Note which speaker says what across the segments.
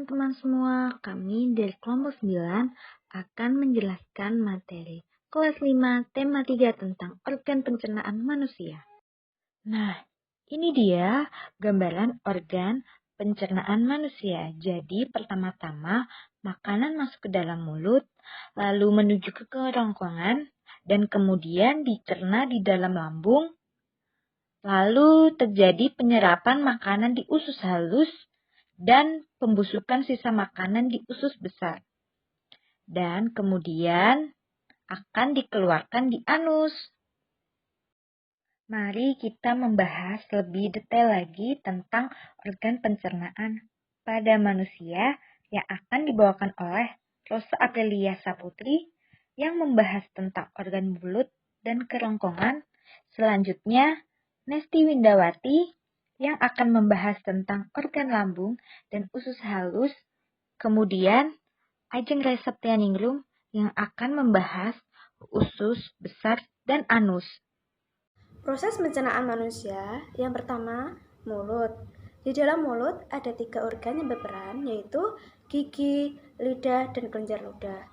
Speaker 1: teman-teman semua, kami dari kelompok 9 akan menjelaskan materi kelas 5 tema 3 tentang organ pencernaan manusia. Nah, ini dia gambaran organ pencernaan manusia. Jadi pertama-tama makanan masuk ke dalam mulut, lalu menuju ke kerongkongan, dan kemudian dicerna di dalam lambung. Lalu terjadi penyerapan makanan di usus halus dan pembusukan sisa makanan di usus besar. Dan kemudian akan dikeluarkan di anus. Mari kita membahas lebih detail lagi tentang organ pencernaan pada manusia yang akan dibawakan oleh Rosa Aprilia Saputri yang membahas tentang organ mulut dan kerongkongan. Selanjutnya, Nesti Windawati yang akan membahas tentang organ lambung dan usus halus. Kemudian, Ajeng Reseptianingrum yang akan membahas usus besar dan anus.
Speaker 2: Proses pencernaan manusia yang pertama, mulut. Di dalam mulut ada 3 organ yang berperan, yaitu gigi, lidah, dan kelenjar ludah.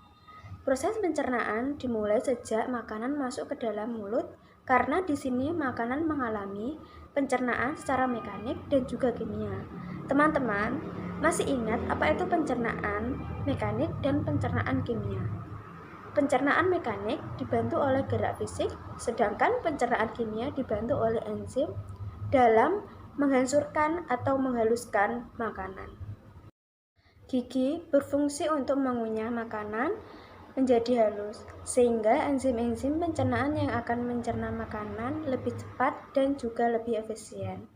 Speaker 2: Proses pencernaan dimulai sejak makanan masuk ke dalam mulut, karena di sini makanan mengalami pencernaan secara mekanik dan juga kimia. Teman-teman, masih ingat apa itu pencernaan mekanik dan pencernaan kimia? Pencernaan mekanik dibantu oleh gerak fisik, sedangkan pencernaan kimia dibantu oleh enzim dalam menghancurkan atau menghaluskan makanan. Gigi berfungsi untuk mengunyah makanan menjadi halus, sehingga enzim-enzim pencernaan yang akan mencerna makanan lebih cepat dan juga lebih efisien.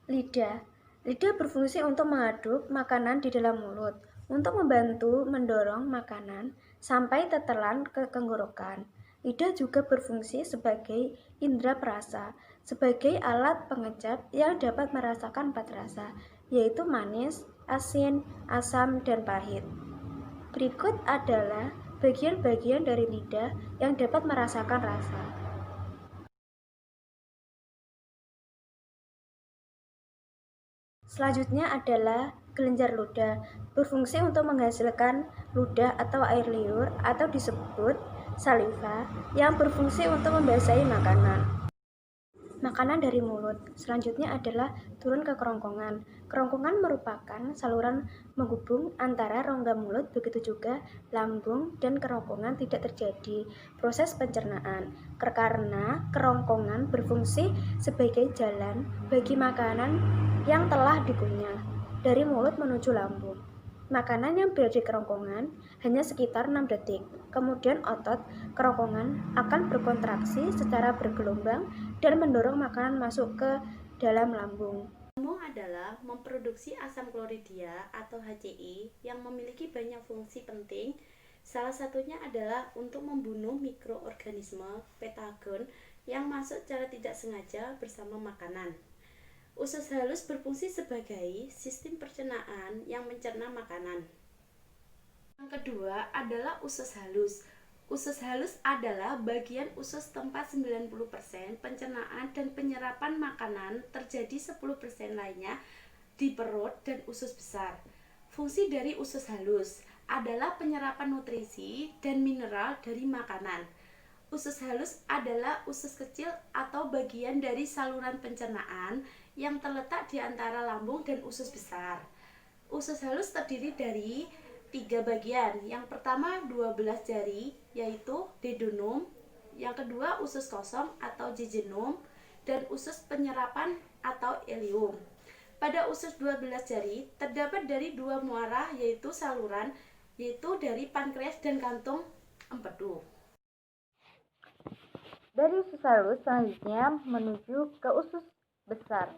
Speaker 2: Lidah berfungsi untuk mengaduk makanan di dalam mulut, untuk membantu mendorong makanan sampai tertelan ke tenggorokan. Lidah juga berfungsi sebagai indera perasa, sebagai alat pengecap yang dapat merasakan 4 rasa, yaitu manis, asin, asam, dan pahit. Berikut adalah bagian-bagian dari lidah yang dapat merasakan rasa. Selanjutnya adalah kelenjar ludah, berfungsi untuk menghasilkan ludah atau air liur atau disebut saliva yang berfungsi untuk membasahi makanan. Makanan dari mulut. Selanjutnya adalah turun ke kerongkongan. Kerongkongan merupakan saluran menghubung antara rongga mulut, begitu juga lambung dan kerongkongan tidak terjadi proses pencernaan karena kerongkongan berfungsi sebagai jalan bagi makanan yang telah dikunyah dari mulut menuju lambung. Makanan yang berada di kerongkongan hanya sekitar 6 detik. Kemudian otot kerongkongan akan berkontraksi secara bergelombang dan mendorong makanan masuk ke dalam lambung.
Speaker 3: Lambung adalah memproduksi asam kloridia atau HCl yang memiliki banyak fungsi penting. Salah satunya adalah untuk membunuh mikroorganisme patogen yang masuk secara tidak sengaja bersama makanan. Usus halus berfungsi sebagai sistem pencernaan yang mencerna makanan. Yang kedua adalah usus halus. Usus halus adalah bagian usus tempat 90% pencernaan dan penyerapan makanan, terjadi 10% lainnya di perut dan usus besar. Fungsi dari usus halus adalah penyerapan nutrisi dan mineral dari makanan. Usus halus adalah usus kecil atau bagian dari saluran pencernaan yang terletak di antara lambung dan usus besar. Usus halus terdiri dari 3 bagian. Yang pertama 12 jari, yaitu dedonum. Yang kedua usus kosong atau jejunum, dan usus penyerapan atau ileum. Pada usus 12 jari terdapat dari 2 muara, yaitu saluran, yaitu dari pankreas dan kantung empedu.
Speaker 1: Dari usus halus selanjutnya menuju ke usus besar.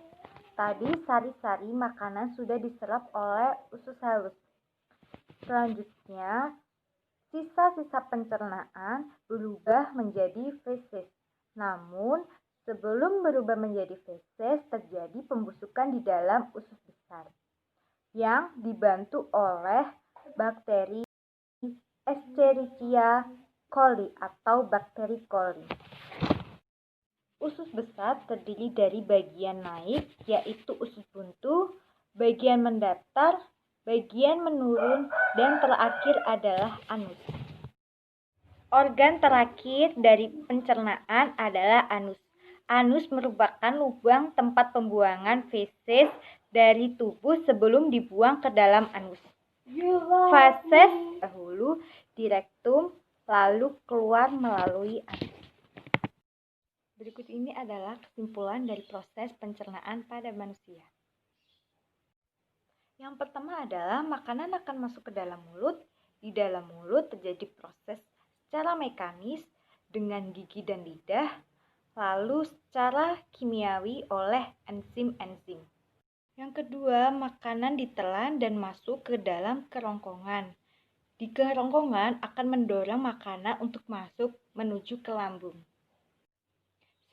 Speaker 1: Tadi sari-sari makanan sudah diserap oleh usus halus. Selanjutnya, sisa-sisa pencernaan berubah menjadi feses. Namun, sebelum berubah menjadi feses, terjadi pembusukan di dalam usus besar yang dibantu oleh bakteri Escherichia coli atau bakteri coli. Usus besar terdiri dari bagian naik, yaitu usus buntu, bagian mendatar, bagian menurun, dan terakhir adalah anus. Organ terakhir dari pencernaan adalah anus. Anus merupakan lubang tempat pembuangan feses dari tubuh sebelum dibuang ke dalam anus. Feses dahulu di rektum, lalu keluar melalui anus. Berikut ini adalah kesimpulan dari proses pencernaan pada manusia. Yang pertama adalah makanan akan masuk ke dalam mulut. Di dalam mulut terjadi proses secara mekanis dengan gigi dan lidah, lalu secara kimiawi oleh enzim-enzim. Yang kedua, makanan ditelan dan masuk ke dalam kerongkongan. Di kerongkongan akan mendorong makanan untuk masuk menuju ke lambung.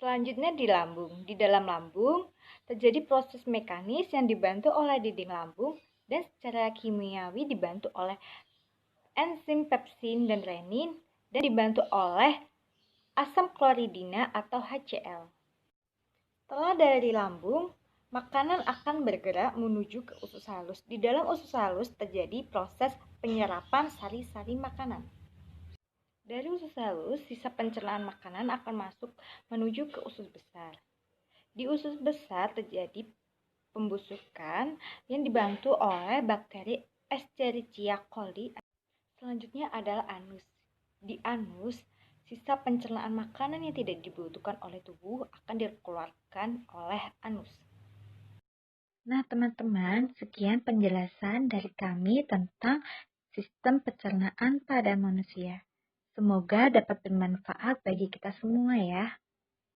Speaker 1: Selanjutnya di lambung. Di dalam lambung terjadi proses mekanis yang dibantu oleh dinding lambung dan secara kimiawi dibantu oleh enzim pepsin dan renin dan dibantu oleh asam kloridina atau HCl. Setelah dari lambung, makanan akan bergerak menuju ke usus halus. Di dalam usus halus terjadi proses penyerapan sari-sari makanan. Dari usus halus, sisa pencernaan makanan akan masuk menuju ke usus besar. Di usus besar terjadi pembusukan yang dibantu oleh bakteri Escherichia coli. Selanjutnya adalah anus. Di anus, sisa pencernaan makanan yang tidak dibutuhkan oleh tubuh akan dikeluarkan oleh anus. Nah, teman-teman, sekian penjelasan dari kami tentang sistem pencernaan pada manusia. Semoga dapat bermanfaat bagi kita semua ya.